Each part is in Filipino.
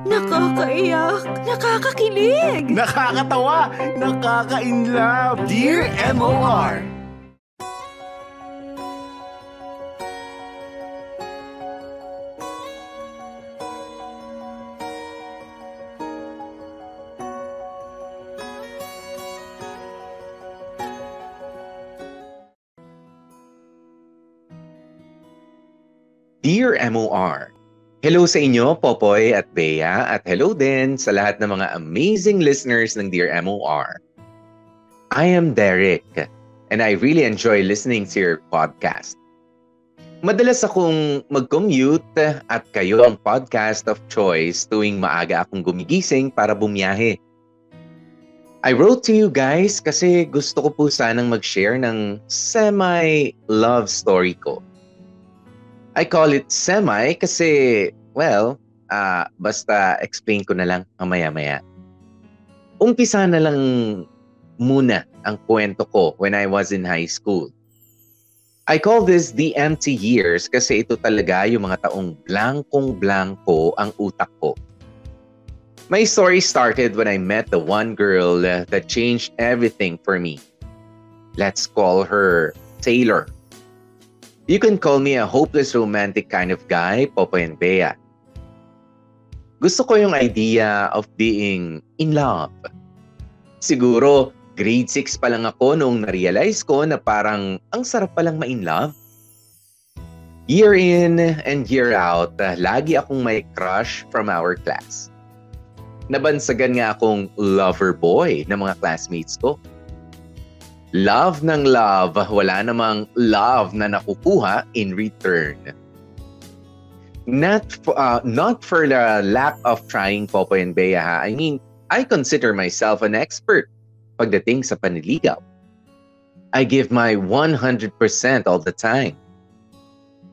Nakakaiyak, nakakakilig, nakakatawa, nakaka-inlove. Dear MOR. Dear MOR, hello sa inyo, Popoy at Bea, at hello din sa lahat ng mga amazing listeners ng Dear MOR. I am Derek, and I really enjoy listening to your podcast. Madalas akong mag-commute at kayo ang podcast of choice tuwing maaga akong gumigising para bumiyahe. I wrote to you guys kasi gusto ko po sanang mag-share ng semi-love story ko. I call it semi kasi, basta explain ko na lang mamaya-maya. Umpisa na lang muna ang kwento ko when I was in high school. I call this the empty years kasi ito talaga yung mga taong blankong-blanko ang utak ko. My story started when I met the one girl that changed everything for me. Let's call her Taylor. You can call me a hopeless romantic kind of guy, Popoy and Bea. Gusto ko yung idea of being in love. Siguro, grade 6 pa lang ako nung na-realize ko na parang ang sarap palang ma-in love. Year in and year out, lagi akong may crush from our class. Nabansagan nga akong lover boy ng mga classmates ko. Love ng love, wala namang love na nakukuha in return. Not for the lack of trying, Popoy and Bea, ha? I mean, I consider myself an expert pagdating sa panliligaw. I give my 100% all the time.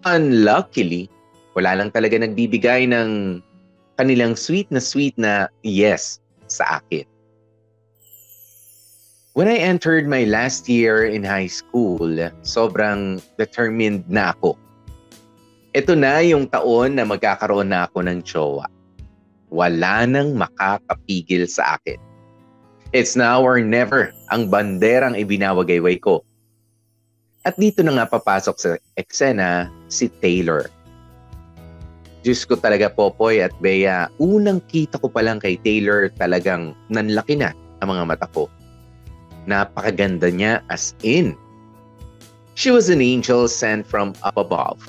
Unluckily, wala lang talaga nagbibigay ng kanilang sweet na yes sa akin. When I entered my last year in high school, sobrang determined na ako. Ito na yung taon na magkakaroon na ako ng jowa. Wala nang makakapigil sa akin. It's now or never ang banderang ibinawagayway ko. At dito na nga papasok sa eksena si Taylor. Diyos ko talaga, Popoy at Bea, unang kita ko pa lang kay Taylor talagang nanlaki na ang mga mata ko. Napakaganda niya as in. She was an angel sent from up above.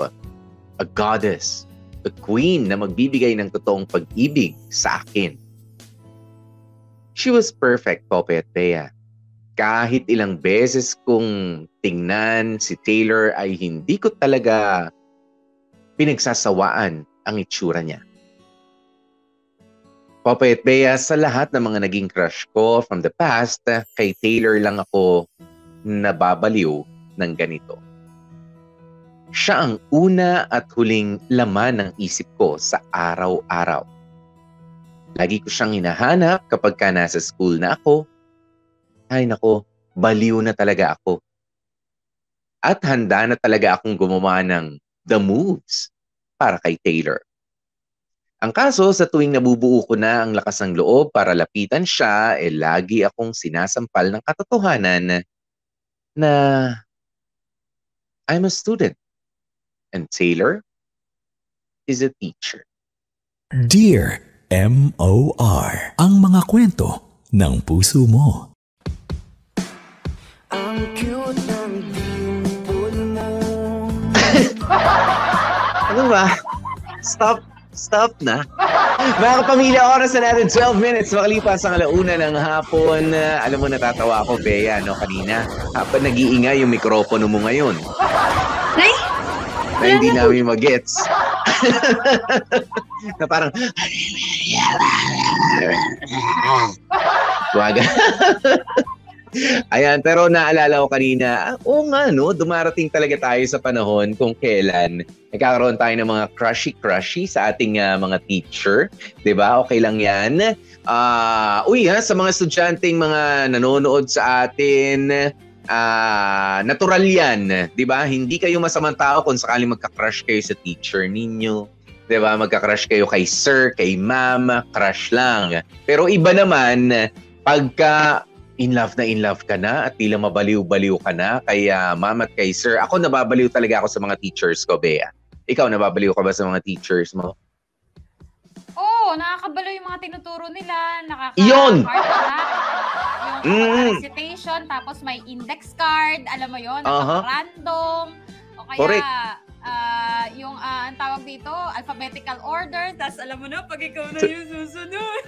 A goddess. A queen na magbibigay ng totoong pag-ibig sa akin. She was perfect, Popoy at Bea. Kahit ilang beses kong tingnan si Taylor ay hindi ko talaga pinagsasawaan ang itsura niya. Popoy at Bea, sa lahat ng mga naging crush ko from the past, kay Taylor lang ako nababaliw ng ganito. Siya ang una at huling laman ng isip ko sa araw-araw. Lagi ko siyang hinahanap kapag ka nasa school na ako. Ay nako, baliw na talaga ako. At handa na talaga akong gumawa ng the moves para kay Taylor. Ang kaso, sa tuwing nabubuo ko na ang lakas ng loob para lapitan siya, lagi akong sinasampal ng katotohanan na I'm a student and Taylor is a teacher. Dear MOR, ang mga kwento ng puso mo. Ang cute ng dimple mo. Ano ba? Stop na. Mga kapamilya, oras na natin 12 minutes makalipas ang alauna ng hapon. Alam mo, natatawa ako, Bea, kanina. Habang nag-iingay yung mikropono mo ngayon. Nay? Na hindi namin mag-gets. Na parang... Waga. Ayan, pero naalala ko kanina, dumarating talaga tayo sa panahon kung kailan nagkakaroon tayo ng mga crushy sa ating mga teacher. 'Di ba? Okay lang yan. Sa mga estudyanteng mga nanonood sa atin, natural yan. 'Di ba? Hindi kayo masamang tao kung sakaling magka-crush kayo sa teacher ninyo. 'Di ba? Magka-crush kayo kay sir, kay ma'am, crush lang. Pero iba naman, pagka in love ka na at tila mabaliw-baliw ka na kay ma'am at kay sir. Ako nababaliw talaga ako sa mga teachers ko, Bea. Ikaw, nababaliw ka ba sa mga teachers mo? Oo, nakakabalo yung mga tinuturo nila. Yun! Yung recitation, tapos may index card, alam mo yun, random. O kaya, Correct. Yung, ang tawag dito, alphabetical order, tapos alam mo na, pag ikaw na yung susunod.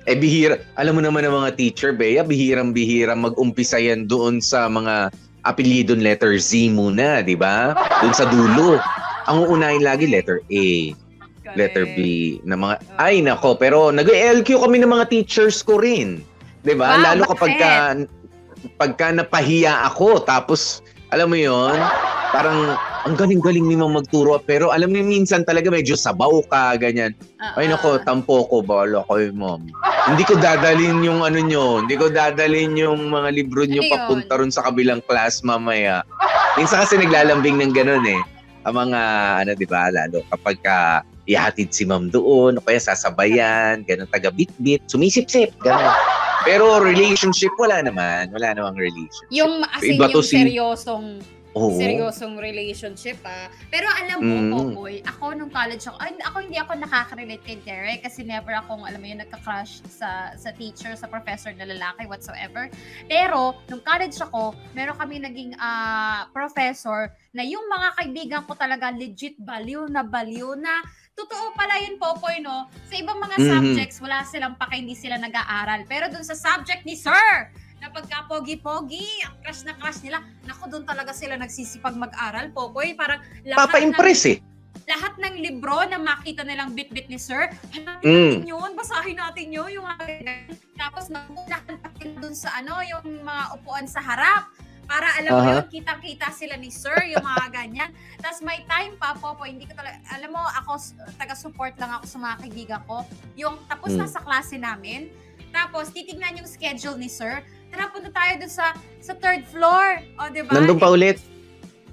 Bihira. Alam mo naman ng mga teacher, Bea, bihirang-bihira mag-umpisa yan doon sa mga apelyidong letter Z muna, di ba? Doon sa dulo. Ang uunahin lagi, letter A, letter B, na mga, ay nako, pero nag-LQ kami ng mga teachers ko rin. Di ba? Wow, Lalo pagka napahiya ako, tapos, alam mo yon, parang, ang galing-galing ni ma'am magturo, pero alam mo minsan talaga medyo sabaw ka, ganyan. Ay nako, tampo ko, bala kayo, ma'am. Hindi ko dadalhin yung ano nyo, hindi ko dadalhin yung mga libro nyo papunta ron sa kabilang class mamaya. Minsan kasi naglalambing ng ganun eh. Ang mga, di ba, lalo kapag ihatid si ma'am doon, o kaya sasabayan, ganun, taga-bit-bit, sumisip-sip, ganun. Pero relationship, wala namang relationship. Yung Iba to seryosong relationship Pero alam mo, Popoy, ako nung college hindi ako nakaka-relate kay Derek kasi never akong, alam mo yun, nagka-crush sa teacher, sa professor na lalaki, whatsoever. Pero, nung college ako, meron kami naging professor na yung mga kaibigan ko talaga legit baliw na totoo pala yun, Popoy, no? Sa ibang mga subjects, wala silang pake, hindi sila nag-aaral. Pero dun sa subject ni Sir, na pagka pogi-pogi, ang crush na crush nila, naku, doon talaga sila nagsisipag mag-aral, Popoy. Parang Papa-impress lahat ng libro na makita nilang bit-bit ni Sir, hanapin natin yun, basahin natin yun, yung tapos nakunahan pa dun sa yung mga upuan sa harap. Para alam mo yun, kitang-kita sila ni Sir, yung mga ganyan. Tapos may time pa, Popoy, hindi ko talaga, alam mo, ako, taga-support lang ako sa mga kaibigan ko. Yung tapos na sa klase namin, tapos titignan yung schedule ni Sir, tara, punta tayo dun sa third floor. O, diba? Nandun pa ulit?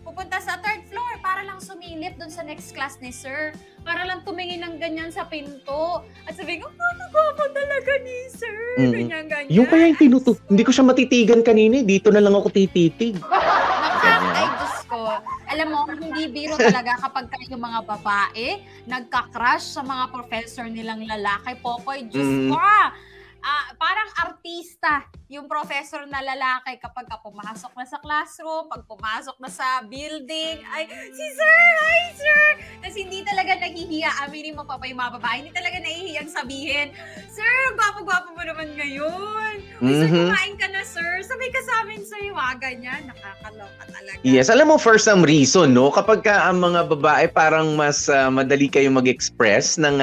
Pupunta sa third floor para lang sumilip dun sa next class ni Sir. Para lang tumingin ng ganyan sa pinto. At sabi ko, gwapo talaga ni Sir. Ganyan. Yung kaya yung tinuto. Hindi ko siya matitigan kanina. Dito na lang ako tititig. Ay, Diyos ko. Alam mo, hindi biro talaga kapag yung mga babae nagka-crush sa mga professor nilang lalaki. Popoy, Diyos ko. Parang artista yung professor na lalaki kapag pumasok na sa classroom, pag pumasok na sa building, ay, si Sir! Hi, Sir! Tapos hindi talaga nahihiya, aminin mo pa yung mga babae, hindi talaga nahihiyang sabihin, Sir, gwapo-gwapo mo naman ngayon. Sir, kumain ka na, Sir. Sabay ka sa amin, Sir. Ganyan, nakakaloka talaga. Yes, alam mo, for some reason, no, kapag ang mga babae parang mas madali kayo mag-express ng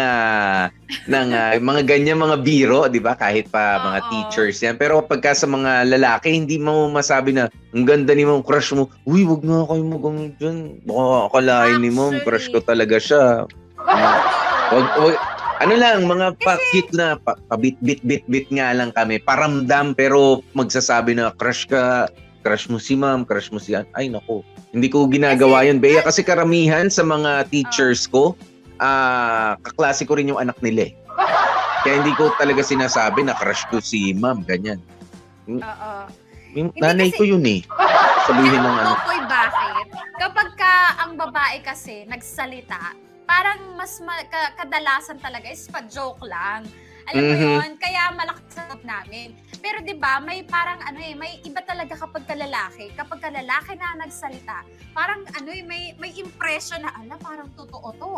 mga ganyan, mga biro, di ba? Kahit pa mga teachers yan. Pero pagka sa mga lalaki, hindi mo masabi na, ang ganda ni mong crush mo. Uy, wag na kayo magamit dyan. Baka akalain ni mom, crush ko talaga siya. Ano lang, mga pa-cute na, pabit-bit-bit nga lang kami. Paramdam, pero magsasabi na, crush ka, crush mo si ma'am, crush mo si ay naku. Hindi ko ginagawa yun, Bea, kasi karamihan sa mga teachers ko, kaklase ko rin yung anak nila eh. Kaya hindi ko talaga sinasabi na crush ko si ma'am, ganyan. Nanay ko yun eh. Sabihin ng ano. Popoy, bakit? Kapag ang babae kasi nagsalita, parang mas kadalasan talaga is pa-joke lang. Alam mo yun? Kaya malakas sa loob namin. Pero 'di ba, may parang may iba talaga kapag lalaki na nagsalita. Parang may impression na parang totoo to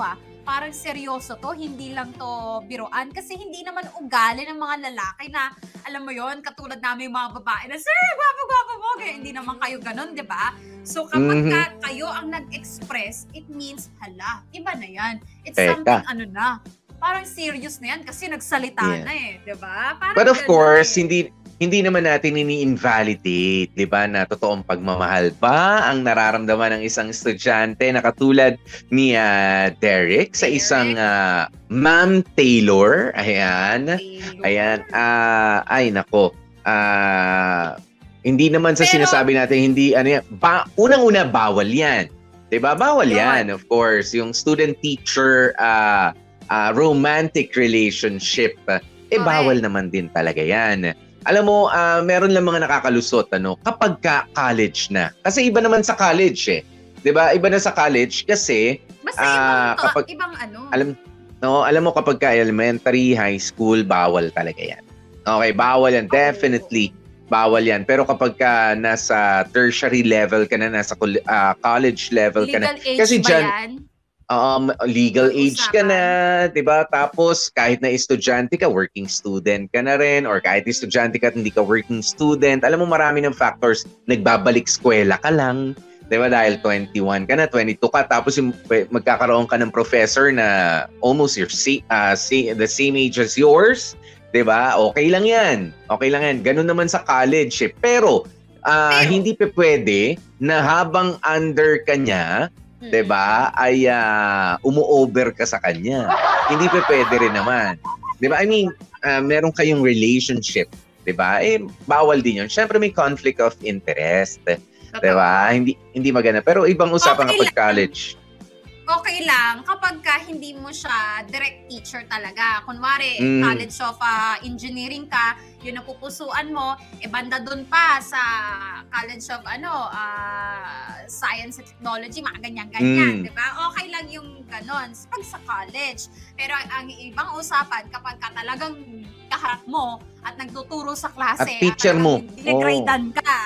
Parang seryoso to, hindi lang to biruan kasi hindi naman ugali ng mga lalaki na alam mo yon, katulad namin yung mga babae na Sir, gwapo mo, kaya hindi naman kayo ganun, 'di ba? So kapag kayo ang nag-express, it means iba na 'yan. It's something parang serious na yan kasi nagsalita na eh, 'di ba? But of course, hindi naman natin ini-invalidate, 'di ba, na totoong pagmamahal pa ang nararamdaman ng isang estudyante na katulad ni Derek sa isang Ma'am Taylor. Ayan. Ay nako. Hindi naman sa sinasabi natin hindi unang-una bawal 'yan. Diba? Bawal Yun. yan, of course. Yung student-teacher romantic relationship, bawal naman din talaga yan. Alam mo, meron lang mga nakakalusot kapag college na. Kasi iba naman sa college eh. 'Di ba? Iba na sa college kasi Basta ibang alam mo kapag elementary, high school, bawal talaga yan. Okay, bawal yan. Definitely bawal yan. Pero kapag nasa tertiary level ka na, nasa college level ka na. Legal age Kasi ba dyan, yan? Legal age ka na, 'di ba? Tapos kahit na estudyante ka, working student ka na rin, or kahit estudyante ka at hindi ka working student, alam mo marami ng factors. Nagbabalik eskwela ka lang, 'di ba? Dahil 21 ka na, 22 ka, tapos magkakaroon ka ng professor na almost the same age as yours, 'di ba? Okay lang 'yan. Okay lang 'yan. Ganun naman sa college eh. Pero hindi pa pwede na habang under ka niya, 'di ba? Ay umu-over ka sa kanya. Hindi pa pwede rin naman. 'Di ba? I mean, meron kayong relationship, 'di ba? Bawal din 'yon. Syempre may conflict of interest. 'Di ba? Hindi maganda. Pero ibang usapan kapag college. Okay lang kapag hindi mo siya direct teacher talaga. Kunwari, College of Engineering ka, yun ang pupusuan mo, banda dun pa sa College of Science and Technology, mga ganyan-ganyan, di ba? Okay lang yung ganon pag sa college. Pero ang ibang usapan, kapag talagang kaharap mo at nagtuturo sa klase, at teacher mo, dinigradean ka,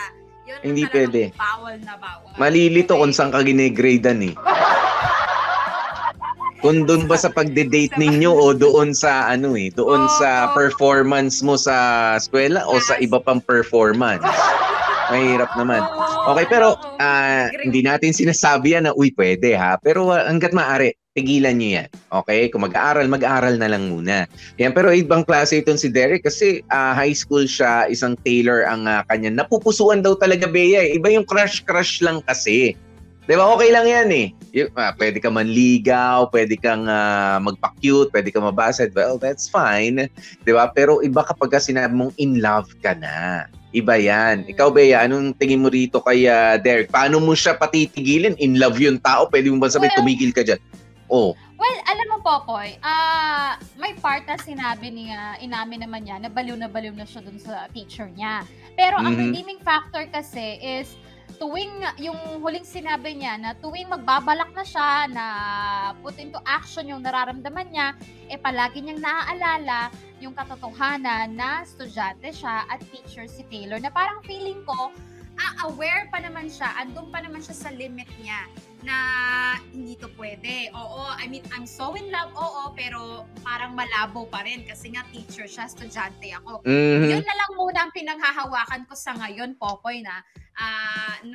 yun hindi pwede. Bawal na bawal. Malilito kung saan ka ginegradean eh. Kung doon ba sa pagde-date ninyo o doon sa sa performance mo sa eskwela o sa iba pang performance. Mahirap naman. Okay, pero hindi natin sinasabi yan na pwede ha. Pero hangga't maaari, tigilan nyo yan. Okay? Kung mag-aaral na lang muna. Yan, pero ibang klase itong si Derek kasi high school siya, isang tailor ang kanya. Napupusuan daw talaga, Bea. Iba yung crush lang kasi. Diba? Okay lang yan eh. Pwede ka manligaw, pwede kang magpa-cute, pwede kang mabased. Well, that's fine. Diba? Pero iba kapag sinabi mong in love ka na. Iba yan. Ikaw, Bea, anong tingin mo rito kay Derek? Paano mo siya patitigilin? In love yung tao? Pwede mo ba sabihin, tumigil ka dyan? Oh. Well, alam mo, Popoy, may part na sinabi niya, inamin naman niya, na baliw na siya dun sa teacher niya. Pero ang redeeming factor kasi is, tuwing yung huling sinabi niya na tuwing magbabalak na siya na put into action yung nararamdaman niya, palagi niyang naaalala yung katotohanan na estudyante siya at teacher si Taylor, na parang feeling ko, aware pa naman siya, andun pa naman siya sa limit niya na hindi to pwede. Oo, I mean, I'm so in love, pero parang malabo pa rin kasi nga teacher siya, estudyante ako. Yun na lang muna ang pinaghahawakan ko sa ngayon, Popoy, na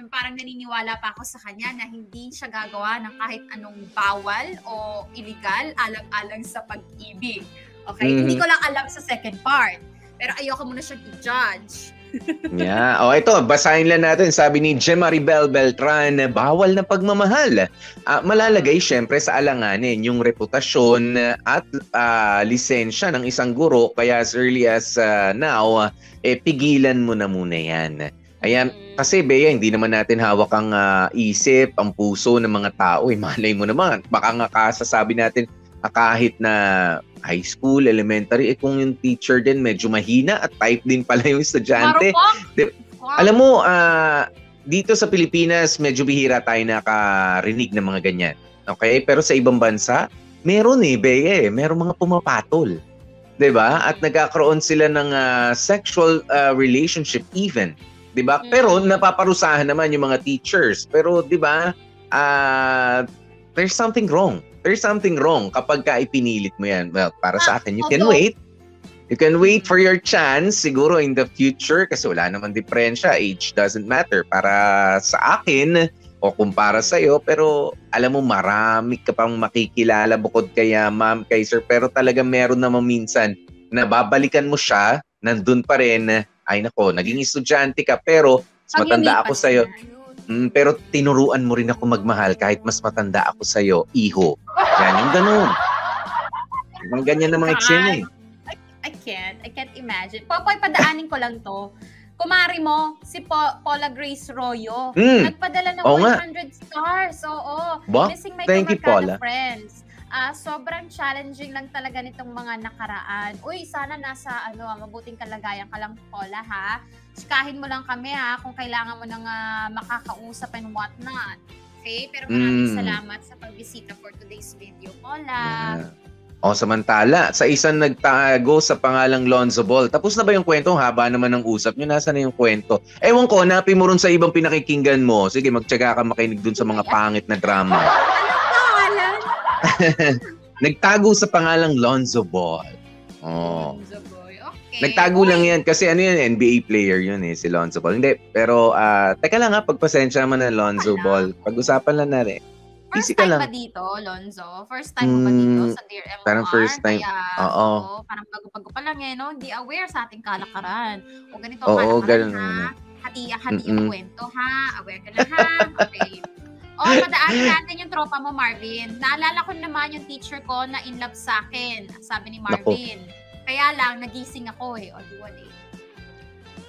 parang naniniwala pa ako sa kanya na hindi siya gagawa ng kahit anong bawal o illegal alang-alang sa pag-ibig. Okay? Hindi ko lang alam sa second part. Pero ayoko muna siyang i-judge. Yeah. Ito, basahin lang natin. Sabi ni Jemaribel Beltran, bawal na pagmamahal. Malalagay syempre sa alanganin yung reputasyon at lisensya ng isang guro. Kaya as early as now, pigilan mo na muna yan. Ayan, kasi Bea, hindi naman natin hawak ang isip, ang puso ng mga tao. Malay mo naman, baka nga kasasabi natin kahit na high school, elementary, kung yung teacher din medyo mahina at type din pala yung estudyante. Alam mo, dito sa Pilipinas, medyo bihira tayo nakarinig ng mga ganyan. Okay? Pero sa ibang bansa, meron Bea, meron mga pumapatol. 'Di ba? At nagkakaroon sila ng sexual relationship even. 'Di ba? Pero napaparusahan naman yung mga teachers. Pero 'di ba? There's something wrong. There's something wrong kapag ipinilit mo yan. Well, para sa akin, you can wait. You can wait for your chance siguro in the future kasi wala naman diferensya. Age doesn't matter para sa akin o kumpara sa'yo. Pero alam mo, marami ka pang makikilala bukod kay ma'am, kay sir. Pero talaga meron naman minsan na babalikan mo siya, nandun pa rin. Ay nako, naging estudyante ka pero mas matanda ako sa'yo. Pero tinuruan mo rin ako magmahal kahit mas matanda ako sa'yo, iho. Yan yung ganun. Yung ganyan na mga eksena I can't imagine. Popoy, padaanin ko lang to. kumari mo, si Paula Grace Royo, Mm. nagpadala ng Oo nga. 100 stars. Oo. Ba? Missing my Thank you, Kamarkada Paula. friends. Sobrang challenging lang talaga nitong mga nakaraan. Uy, sana nasa mabuting kalagayan ka lang, Paula, ha? Tsikahin mo lang kami, ha, kung kailangan mo nang makakausap and whatnot. Okay? Pero maraming salamat sa pagbisita for today's video, Paula. Yeah. O, samantala, sa isang nagtago sa pangalang Lonzo Ball. Tapos na ba yung kwento? Haba naman ng usap nyo. Nasaan na yung kwento? Ewan ko, hanapin mo rin sa ibang pinakikinggan mo. Sige, magtyaga ka makinig dun sa mga pangit na drama. Pangalan? Nagtago sa pangalang Lonzo Ball. Oh. Lonzo Boy. Okay. Nagtago lang yan kasi NBA player yun si Lonzo Ball. Hindi, pero teka lang pagpasensya naman ng Lonzo Ball. Pag-usapan lang na rin. First Easy ka time lang. ba dito, Lonzo? First time mo ba dito sa Dear MOR? Parang first time. Kaya, Oo. parang bago-bago pa lang no? Hindi aware sa ating kalakaran. O ganito Oo, kalakaran, ganun ha? Hati-hati yung kwento, ha? Aware ka na, ha? Okay. Madaanin natin yung tropa mo, Marvin. Naalala ko naman yung teacher ko na in love sa akin. Sabi ni Marvin. Kaya lang, nagising ako O di wala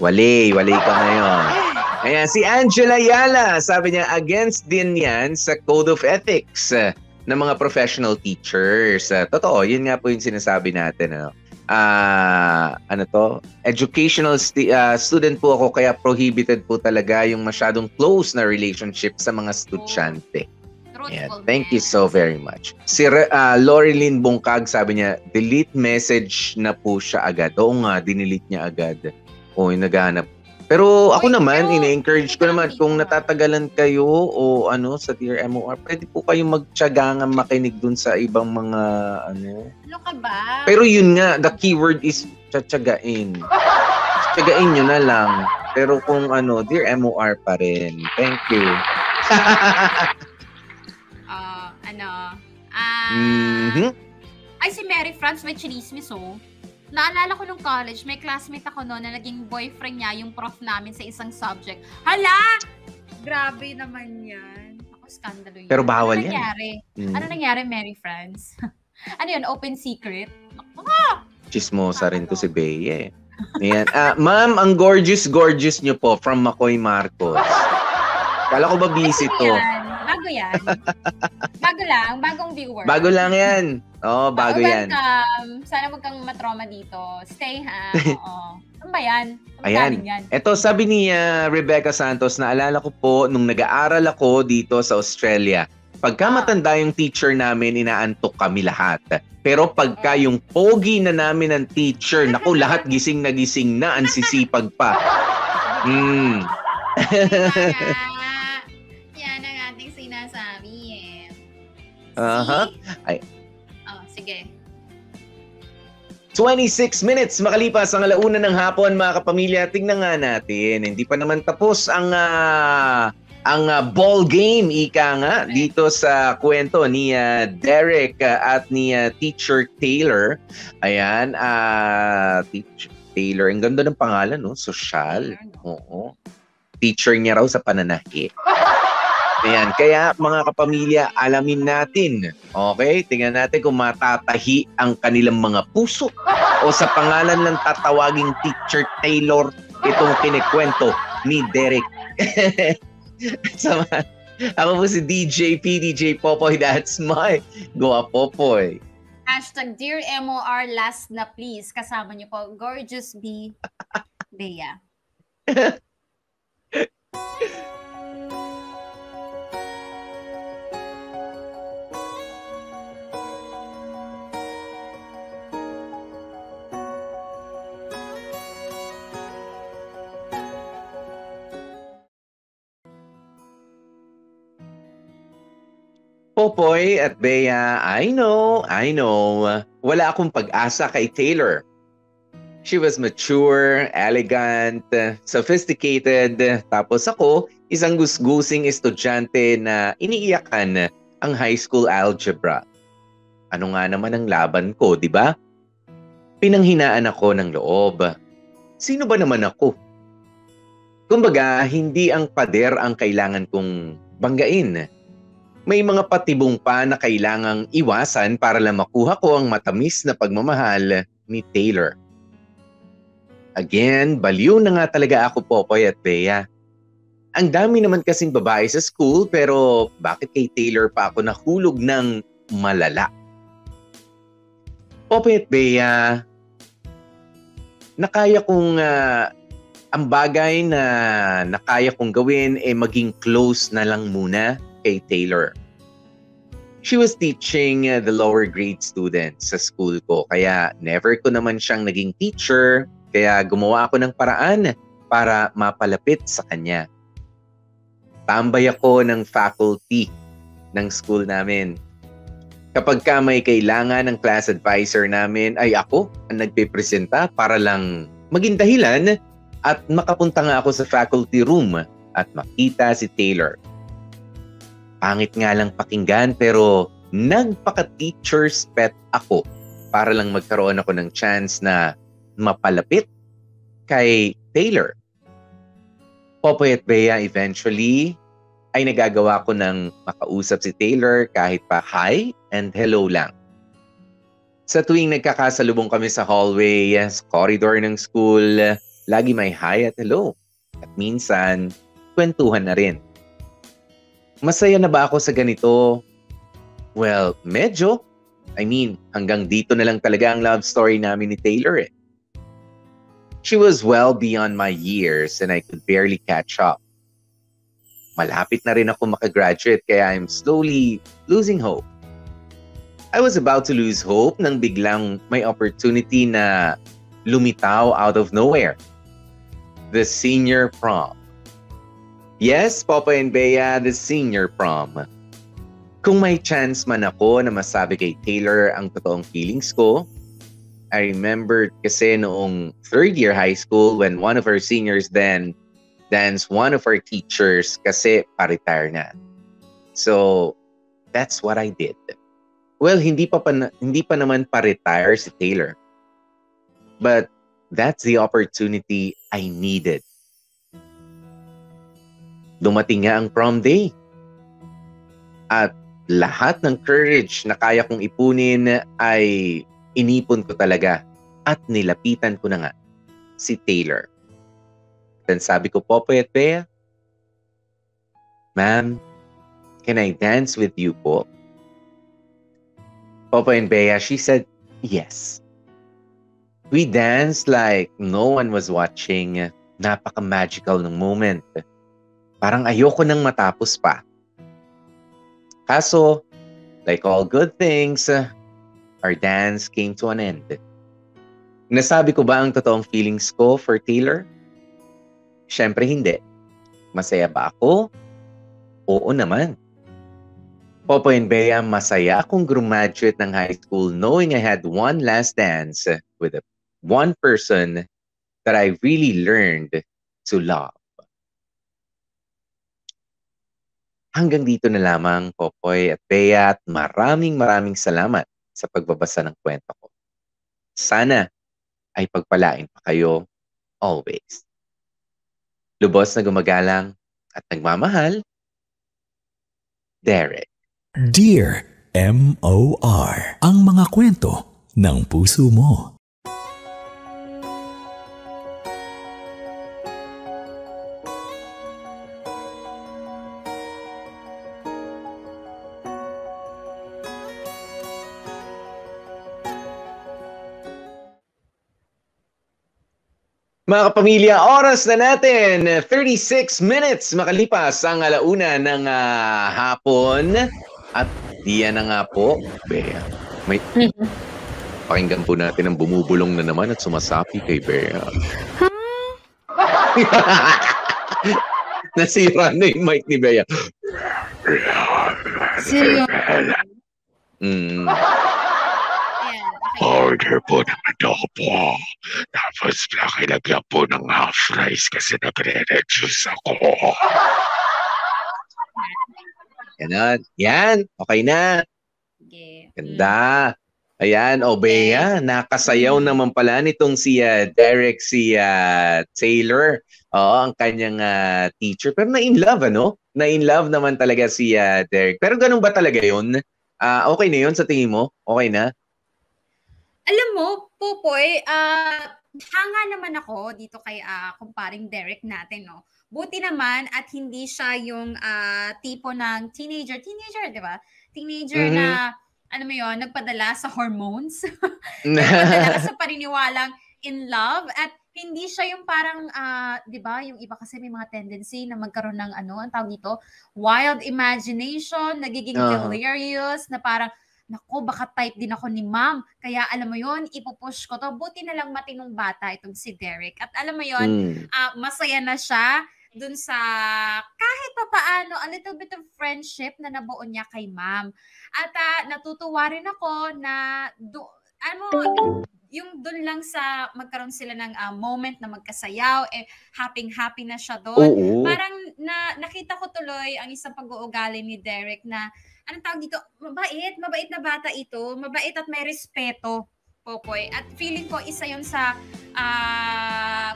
Wali ka ngayon. Ayan, si Angela Yala, sabi niya, against din yan sa Code of Ethics ng mga professional teachers. Totoo, yun nga po yung sinasabi natin. Educational student po ako, kaya prohibited po talaga yung masyadong close na relationship sa mga estudyante. Yeah, thank you so very much. Si Lorilyn Bongkag, sabi niya, delete message na po siya agad. Oo nga, dinelete niya agad. Yung naghahanap. Pero ako naman, ina-encourage ko naman kung natatagalan kayo o sa Dear MOR, pwede po kayong magtiyaga nga makinig dun sa ibang mga Ano ka ba? Pero yun nga, the keyword is tiyagain. Tiyagain nyo na lang. Pero kung Dear MOR pa rin. Thank you. Ay, si Mary France may chinismis, Naalala ko nung college, may classmate ako noon na naging boyfriend niya yung prof namin sa isang subject. Hala! Grabe naman yan. Ako, skandalo yun. Pero bawal yan. Ano nangyari, Mary France? Ano yun, open secret? Chismosa rin to si Bea. Ayan. Ma'am, ang gorgeous nyo po from Makoy Marcos. Kala ko ba busy to? Bago yan. Bago lang, bagong viewer. Bago lang yan. Bago yan. Welcome. Sana wag kang matroma dito. Stay, ha? Oo. Ano ba yan? Ayan. Ito, sabi ni Rebecca Santos, naalala ko po nung nag-aaral ako dito sa Australia. Pagka matanda yung teacher namin, inaantok kami lahat. Pero pagka yung pogi na namin ng teacher, naku, lahat gising na, ang sisipag pa. Yan ang ating sinasabi, Sige. 26 minutes makalipas ang 1:00 ng hapon, mga kapamilya. Tingnan nga natin. Hindi pa naman tapos ang ball game, ika nga, dito sa kwento ni Derek at ni Teacher Taylor. Ayan, Teacher Taylor. Ang ganda ng pangalan, Sosyal. Oo. Teacher niya raw sa pananahi. Ayan, kaya mga kapamilya, alamin natin. Okay? Tingnan natin kung matatahi ang kanilang mga puso o sa pangalan ng tatawaging Teacher Taylor itong kinikwento ni Derek. Ako po si DJ Popoy. That's my Goa Popoy. #Dear MOR last na please. Kasama niyo po, Gorgeous Bea. Popoy at Bea, I know. Wala akong pag-asa kay Taylor. She was mature, elegant, sophisticated. Tapos ako, isang gusgusing estudyante na iniiyakan ang high school algebra. Ano nga naman ang laban ko, di ba? Pinanghinaan ako ng loob. Sino ba naman ako? Kumbaga, hindi ang pader ang kailangan kong banggain. May mga patibong pa na kailangang iwasan para lang makuha ko ang matamis na pagmamahal ni Taylor. Again, baliw na nga talaga ako, Popoy at Bea. Ang dami naman kasing babae sa school, pero bakit kay Taylor pa ako nahulog ng malala? Popoy at Bea, nakaya kong ang bagay na nakaya kong gawin maging close na lang muna kay Taylor. She was teaching the lower grade students sa school ko, kaya never ko naman siyang naging teacher, kaya gumawa ako ng paraan para mapalapit sa kanya. Tambay ako ng faculty ng school namin. Kapag ka may kailangan ng class advisor namin, ay ako ang nagpipresenta para lang maging dahilan at makapunta nga ako sa faculty room at makita si Taylor. Pangit nga lang pakinggan pero nagpaka-teacher's pet ako para lang magkaroon ako ng chance na mapalapit kay Taylor. Popoy at Bea, eventually ay nagagawa ko ng makausap si Taylor kahit pa hi and hello lang. Sa tuwing nagkakasalubong kami sa hallway, sa corridor ng school, lagi may hi at hello. At minsan, kwentuhan na rin. Masaya na ba ako sa ganito? Well, medyo. I mean, hanggang dito na lang talaga ang love story namin ni Taylor eh. She was well beyond my years and I could barely catch up. Malapit na rin ako makagraduate kaya I'm slowly losing hope. I was about to lose hope nang biglang may opportunity na lumitaw out of nowhere. The senior prom. Yes, Popoy and Bea, the senior prom. Kung may chance man ako na masabi kay Taylor ang totoong feelings ko, I remembered kasi noong third year high school when one of our seniors then danced one of our teachers kasi pa-retire na. So, that's what I did. Well, hindi pa naman pa-retire si Taylor. But that's the opportunity I needed. Dumating nga ang prom day. At lahat ng courage na kaya kong ipunin ay inipon ko talaga at nilapitan ko na nga si Taylor. Then sabi ko, Popoy at Bea, Ma'am, can I dance with you po? Popoy and Bea, she said, yes. We danced like no one was watching. Napaka-magical ng moment. Parang ayoko nang matapos pa. Kaso, like all good things, our dance came to an end. Nasabi ko ba ang totoong feelings ko for Taylor? Siyempre hindi. Masaya ba ako? Oo naman. Popoy and Bea, masaya akong graduate ng high school knowing I had one last dance with one person that I really learned to love. Hanggang dito na lamang, Popoy at Bea, at maraming salamat sa pagbabasa ng kwento ko. Sana ay pagpalain pa kayo always. Lubos na gumagalang at nagmamahal, Derek. Dear M.O.R. Ang mga kwento ng puso mo. Mga kapamilya, oras na natin. 36 minutes makalipas ang alauna ng hapon. At diyan na nga po, Bea. Pakinggan po natin ang bumubulong na naman at sumasapi kay Bea. Nasira na yung mic ni Bea. Seryoso. Mm. Order po ng adobo. Tapos nakilagyan po ng half rice kasi nagre-reduce ako. Yan. Okay na. Sige. Ganda. Ayan, Bea, nakasayaw naman pala nitong si Derek, si Taylor. Oo, ang kanyang teacher. Pero na-in love, ano? Na-in love naman talaga si Derek. Pero ganun ba talaga yun? Okay na yun sa tingin mo? Okay na? Alam mo, Pupoy, hanga naman ako dito kay kumparing Derek natin, no? Buti naman at hindi siya yung tipo ng teenager, 'di ba? Teenager Mhm. na, ano mo yun, nagpadala sa hormones. Nagpadala sa paniniwalang in love at hindi siya yung parang, 'di ba, yung iba kasi may mga tendency na magkaroon ng ano, ang tawag dito, wild imagination, nagiging Oo. delirious na parang, naku, baka type din ako ni ma'am. Kaya alam mo yon, ipupush ko 'to. Buti na lang matinong bata itong si Derek. At alam mo yon, Hmm. masaya na siya dun sa kahit papaano a little bit of friendship na nabuo niya kay ma'am. At natutuwa rin ako na ano, yung dun lang sa magkaroon sila ng moment na magkasayaw, happy-happy na siya doon. Oo. Parang nakita ko tuloy ang isang pag-uugali ni Derek na anong tawag dito, mabait na bata ito, mabait at may respeto, Popoy. At feeling ko isa yun sa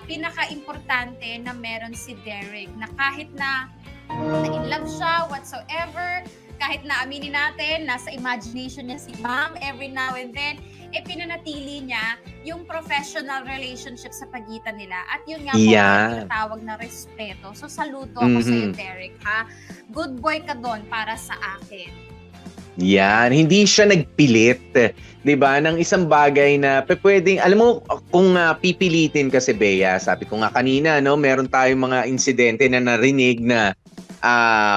pinaka-importante na meron si Derek, na kahit na in love siya, whatsoever, kahit na aminin natin, nasa imagination niya si ma'am every now and then, pinanatili niya yung professional relationship sa pagitan nila. At yun nga po, yung tinatawag na respeto. So, saludo ako sa'yo, Derek, ha? Good boy ka doon para sa akin. Yan, hindi siya nagpilit, 'di ba? Ng isang bagay na pwedeng, alam mo, kung pipilitin kasi Bea, sabi ko nga kanina, no, meron tayong mga insidente na narinig na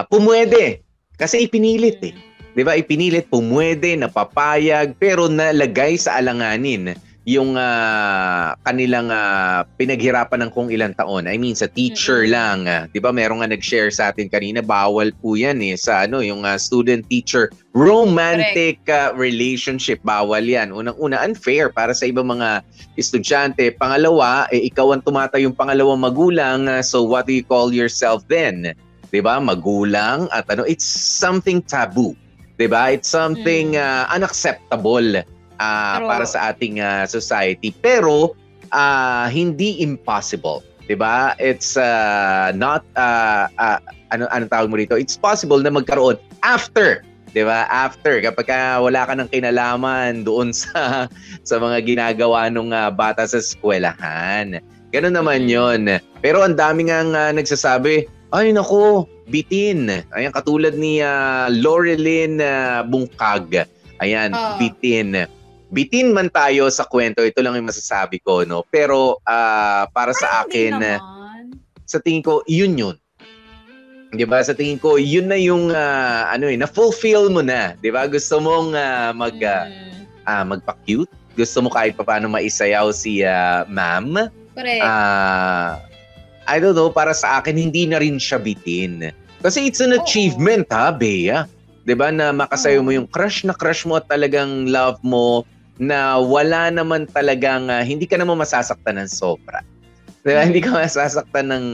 pumwede kasi ipinilit eh. 'Di ba? Ipinilit, pumwede, napapayag, pero nalagay sa alanganin yung kanilang pinaghirapan ng kung ilang taon. I mean, sa teacher lang. 'Di ba? Merong nga nag-share sa atin kanina, bawal po 'yan eh sa yung student-teacher romantic relationship. Bawal 'yan. Unang-una, unfair para sa ibang mga estudyante. Pangalawa, ikaw ang tumatayong pangalawang magulang, so what do you call yourself then? 'Di ba? Magulang at it's something taboo. 'Di ba? It's something unacceptable para sa ating society. Pero hindi impossible, 'di ba? It's not ano tawag mo dito? It's possible na magkaroon after, 'di ba? After, kapag wala ka ng kinalaman doon sa mga ginagawa ng bata sa eskwelahan. Ganun naman 'yon. Pero ang dami ngang nagsasabi, ay nako, bitin. Ayan, katulad ni Laurelyn Bungkag. Ayan, bitin. Bitin man tayo sa kwento, ito lang yung masasabi ko, no? Pero para sa akin, sa tingin ko, yun. 'Di ba? Sa tingin ko, yun na yung na-fulfill mo na, 'di ba? Gusto mong magpa-cute, gusto mo kahit papaano maisayaw si ma'am. Correct. I don't know, para sa akin hindi na rin siya bitin. Kasi it's an achievement, Bea. 'Di ba? Na makasayaw mo yung crush na crush mo at talagang love mo, na wala naman talagang hindi ka naman masasaktan ng sobra. Diba? Hindi ka masasaktan ng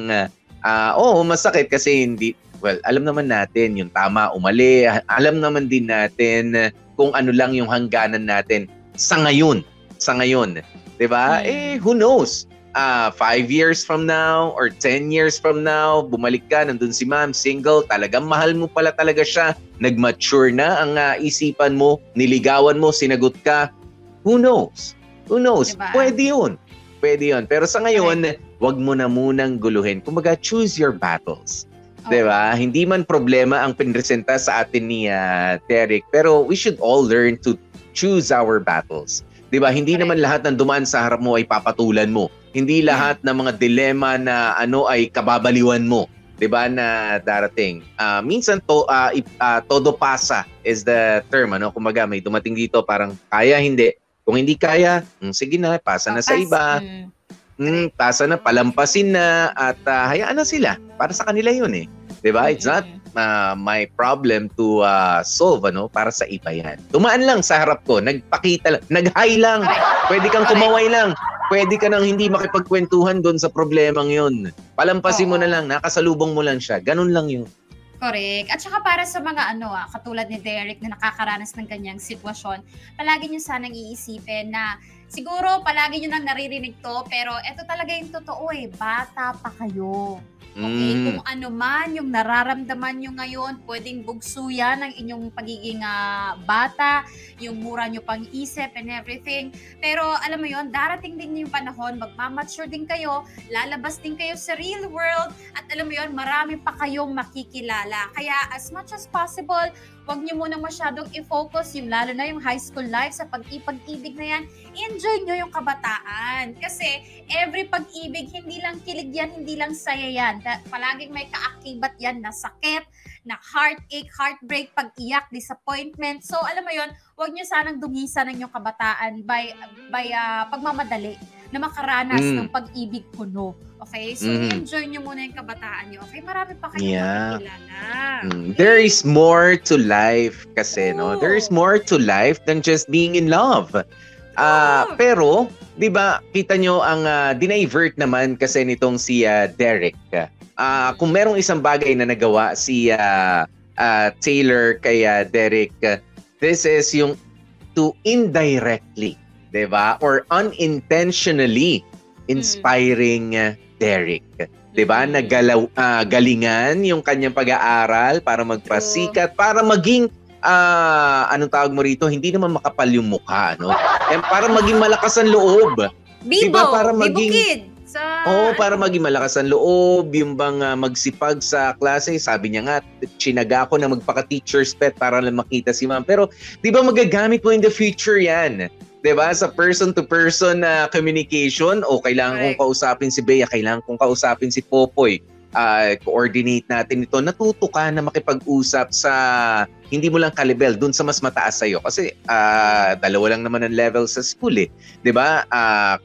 masakit kasi hindi, well, alam naman natin yung tama o mali. Alam naman din natin kung ano lang yung hangganan natin sa ngayon. Diba? Who knows? 5 years from now or 10 years from now, bumalik ka, nandun si ma'am, single, talagang mahal mo pala talaga siya, nag-mature na ang isipan mo, niligawan mo, sinagot ka. Who knows? Diba? Pwede yun. Pero sa ngayon, wag mo na munang guluhin. Kumbaga, choose your battles. Diba? Hindi man problema ang pinresenta sa atin ni Derek, pero we should all learn to choose our battles. Diba? Hindi naman lahat ng dumaan sa harap mo ay papatulan mo. Hindi lahat ng mga dilema na ay kababaliwan mo. Diba, na darating. Minsan todo pasa is the term. Kumbaga, may dumating dito parang kaya, hindi. Kung hindi kaya, sige na, pasa na sa iba. Pasa na, palampasin na, at hayaan na sila. Para sa kanila yun eh. Diba? It's not my problem to solve, para sa iba yan. Tumaan lang sa harap ko, nagpakita lang, nag-hi lang. Pwede kang kumaway lang. Pwede ka nang hindi makipagkwentuhan doon sa problemang yun. Palampasin mo na lang, nakasalubong mo lang siya. Ganun lang yun. Correct. At saka para sa mga katulad ni Derek na nakakaranas ng ganyang sitwasyon, palagi nyo sanang iisipin na siguro palagi nyo nang naririnig to, pero eto talaga yung totoo bata pa kayo. Okay? Kung ano man yung nararamdaman nyo ngayon, pwedeng bugso yan ng inyong pagiging bata, yung mura nyo pang isip and everything. Pero alam mo yon, darating din yung panahon, magmamature din kayo, lalabas din kayo sa real world, at alam mo yon, marami pa kayong makikilala. Kaya as much as possible, huwag nyo muna masyadong i-focus yung lalo na yung high school life sa pag-ibig na yan. Enjoy nyo yung kabataan. Kasi every pag-ibig, hindi lang kilig yan, hindi lang saya yan. Palaging may kaakibat yan na sakit, na heartache, heartbreak, pag-iyak, disappointment. So alam mo yon, huwag nyo sanang dungisan ng yung kabataan by pagmamadali na makaranas ng pag-ibig kuno. Okay? So, enjoy nyo muna yung kabataan nyo. Okay? Marami pa kayong makikilala. Okay? There is more to life kasi, no? There is more to life than just being in love. Pero, di ba, kita nyo ang dinivert naman kasi nitong si Derek. Kung merong isang bagay na nagawa si Taylor kay Derek, this is yung to indirectly, di ba? Or unintentionally inspiring Derek. 'Di ba? Galingan yung kanyang pag-aaral para magpasikat, para maging anong tawag mo rito, hindi naman makapal yung mukha, no? Para maging malakas ang loob. Bibo, diba? Para maging kid. Para maging malakas ang loob, yung bang magsipag sa klase. Sabi niya nga, chinaga ako na magpaka-teacher's pet para lang makita si ma'am. Pero 'di ba magagamit mo in the future 'yan? Diba? Sa person-to-person communication, kailangan kong kausapin si Bea, kailangan kong kausapin si Popoy. Coordinate natin ito. Natuto ka na makipag-usap sa hindi mo lang kalibel, dun sa mas mataas sa'yo. Kasi dalawa lang naman ang level sa school eh. Diba?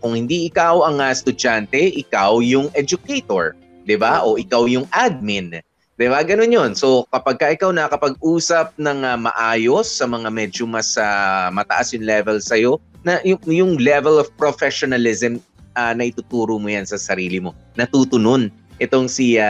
Kung hindi ikaw ang estudyante, ikaw yung educator. Diba? O ikaw yung admin. Diba? Ganun yun. So, kapag ikaw nakapag-usap ng maayos sa mga medyo mas mataas yung level sa'yo, na yung level of professionalism na ituturo mo yan sa sarili mo. Natuto nun itong si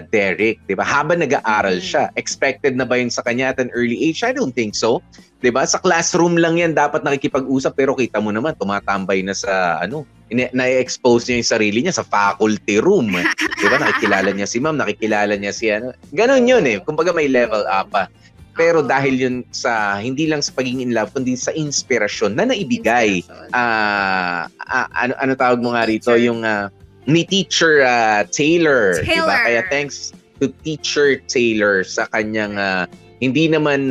Derek. Diba? Habang nag-aaral siya, expected na ba yun sa kanya at an early age? I don't think so. Diba? Sa classroom lang yan dapat nakikipag-usap, pero kita mo naman, tumatambay na sa na-expose niya yung sarili niya sa faculty room. Diba? Nakikilala niya si ma'am, nakikilala niya si Ganon yun eh. Kumbaga may level up pa. Pero dahil yun sa, hindi lang sa pagiging in love, kundi sa inspirasyon na naibigay. Ano tawag mo nga rito? Yung ni Teacher Taylor. Diba? Kaya thanks to Teacher Taylor sa kanyang hindi naman,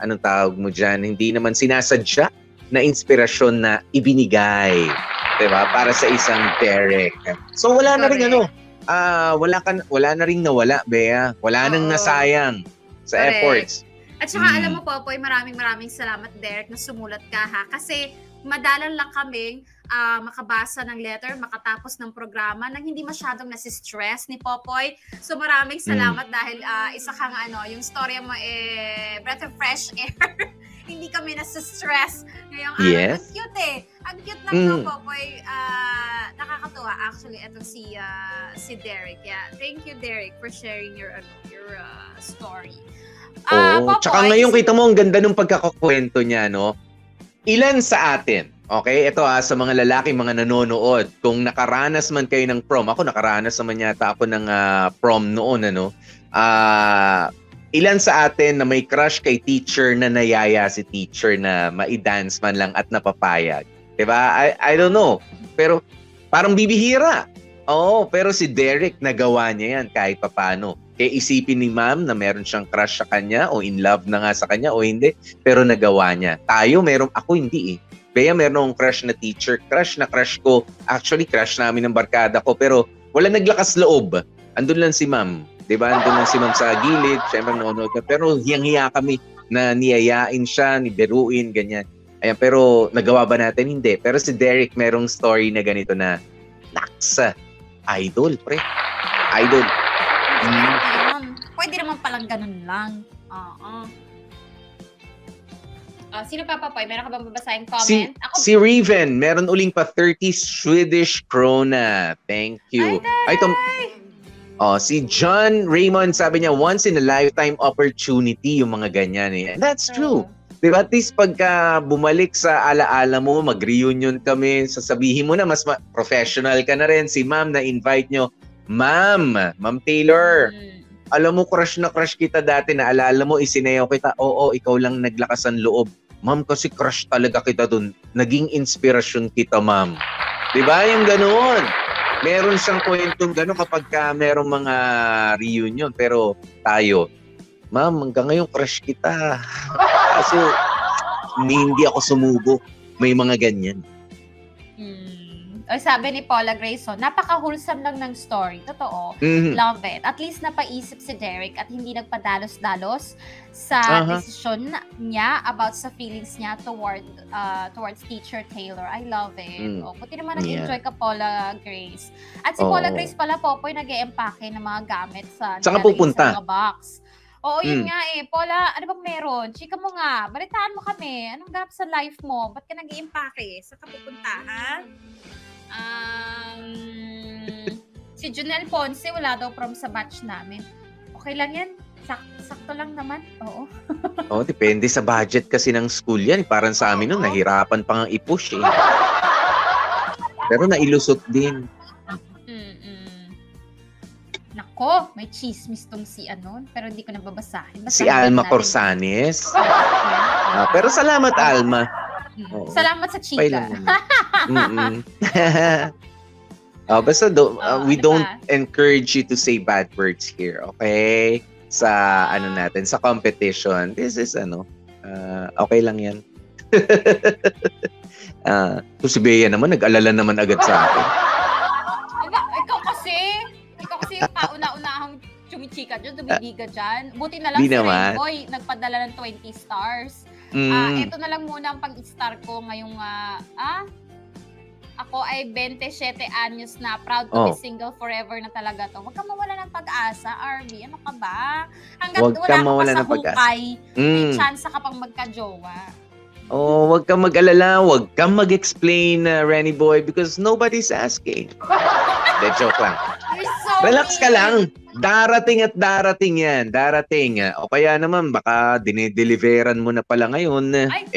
anong tawag mo dyan, hindi naman sinasadya na inspirasyon na ibinigay. Diba? Para sa isang Derek. So wala na rin wala na rin nawala, Bea. Wala nang nasayang sa efforts. At saka alam mo, Popoy, maraming salamat, Derek, na sumulat ka ha. Kasi madalang lang kaming makabasa ng letter, makatapos ng programa nang hindi masyadong nasi-stress ni Popoy. So maraming salamat dahil isa kang yung storya mo breath of fresh air. Hindi kami nasa-stress ngayong araw. Yes. Ang cute eh. Ang cute lang Popoy. Nakakatuwa actually itong si Derek. Yeah. Thank you, Derek, for sharing your story. Tsaka ngayon kita mo ang ganda ng pagkakakwento niya, no? Ilan sa atin, okay? Ito sa mga lalaki, mga nanonood, kung nakaranas man kayo ng prom, ako nakaranas naman yata ako ng prom noon, ilan sa atin na may crush kay teacher na nayaya si teacher na maidance man lang at napapayag? Diba? I don't know. Pero parang bibihira. Pero si Derek nagawa niya yan kahit papano. Kaya isipin ni ma'am na meron siyang crush sa kanya o in love na nga sa kanya o hindi, pero nagawa niya. Ako hindi eh. Bea, meron akong crush na teacher. Crush na crush ko. Actually, crush namin ng barkada ko, pero wala naglakas loob. Andun lang si ma'am. Diba? Andun lang si ma'am sa gilid. Siyempre, nanonood na. Pero hiyang-hiya kami na niyayain siya, nibiruin, ganyan. Ayan, pero nagawa ba natin? Hindi. Pero si Derek merong story na ganito na naksa. Idol, pre. Idol. Pwede naman palang ganun lang. Sino pa, Popoy? Meron ka bang babasahing comment? Si Raven, meron uling pa 30 Swedish krona. Thank you. Si John Raymond, sabi niya, once in a lifetime opportunity yung mga ganyan eh. That's true. Diba? At least pagka bumalik sa alaala mo, mag-reunion kami, sasabihin mo na mas professional ka na rin. Si ma'am na invite nyo, Ma'am Taylor, Mm. alam mo, crush na crush kita dati. Naalala mo, isinayaw kita. Oo, ikaw lang naglakas ang loob. Ma'am, kasi crush talaga kita dun. Naging inspirasyon kita, ma'am. Diba? Yung ganun. Meron siyang kwentong gano'n kapag merong mga reunion. Pero tayo, ma'am, hanggang ngayon crush kita. Kaso, hindi ako sumubok. May mga ganyan. O sabi ni Paula Grayson, napaka-wholesome lang ng story. Totoo. Mhm. Love it. At least napaisip si Derek at hindi nagpadalos-dalos sa desisyon niya about sa feelings niya towards Teacher Taylor. I love it. Mm. Buti naman nag-enjoy ka, Paula Grace. At si Paula Grace pala po nag e-empake ng mga gamit sa Saan ka nilalagay pupunta? sa mga box. Oo, yun nga eh. Paula, ano bang meron? Chika mo nga. Balitaan mo kami. Anong ganap sa life mo? Ba't ka nag-i-empake? Saan ka pupunta, ha? Si Junel Ponce, wala daw from sa batch namin. Okay lang yan. Sakto lang naman. Oo. Depende sa budget kasi ng school yan. Parang sa amin nun, nahirapan pang i-push eh. Pero nailusot din. Nako, may chismis tong si anon, pero hindi ko nababasahin. Si Alma Corsanes. Pero salamat, Alma. Salamat sa chika. Basta we don't encourage you to say bad words here, okay? Sa natin, sa competition. This is okay lang yan. Si Bea naman, nag-alala naman agad sa akin. Ikaw kasi yung kauna-unahang chumichika dyan, dumidiga dyan. Buti na lang Di si naman. Rainboy, nagpadala ng 20 stars. Ito na lang muna ang pag-star ko ngayong, ako ay 27 anyos na, proud to be single forever na talaga to. Huwag kang mawala ng pag-asa, RB. Ano ka ba? Hanggat Huwag wala kang ka mawala pa sa ng pag-asa. hukay, may chance ka pang magka-jowa. Huwag kang mag-alala, huwag kang mag-explain, Renny Boy, because nobody's asking. Joke lang. You're so Relax ka mean. lang. Darating at darating yan. Darating. O kaya naman, baka dinideliveran mo na pala ngayon.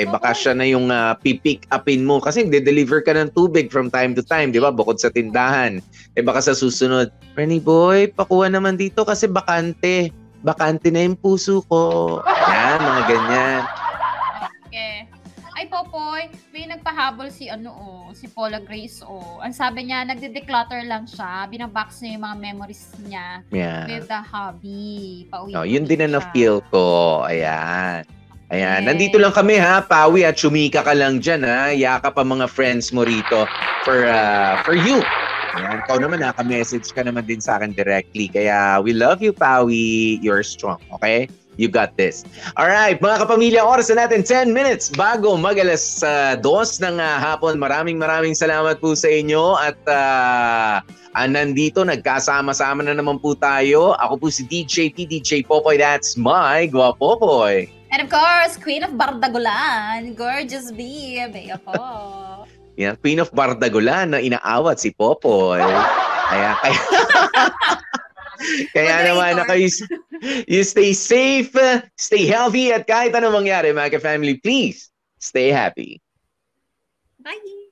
Baka siya na yung pipick upin mo. Kasi de-deliver ka ng tubig from time to time, di ba? Bukod sa tindahan. Baka sa susunod, Renny Boy, pakuha naman dito kasi bakante. Bakante na yung puso ko. Yan, mga ganyan. Okay. Ay, Popoy, may nagpahabol si Paula Grace, Ang sabi niya, nagde-declutter lang siya. Binabox niya yung mga memories niya with the hobby. Yun din na na-feel ko. Ayan. Yes. Nandito lang kami ha, Pawi, at Chumika ka lang dyan ha. Yakap ang mga friends mo rito for you. Ayan, ikaw naman naka-message ka naman din sa akin directly. Kaya we love you, Pawi. You're strong, okay? You got this. Alright, mga kapamilya, oras na natin 10 minutes bago mag-alas 2 ng hapon. Maraming salamat po sa inyo at nandito, nagkasama-sama na naman po tayo. Ako po si DJ Popoy, that's my Guapopoy. And of course, Queen of Bardagulan, Gorgeous Bea, Bea po. Yan, Queen of Bardagulan na inaawat si Popoy. Kaya naman na kayo, you stay safe, stay healthy, at kahit anong mangyari, mga ka-family, please, stay happy. Bye!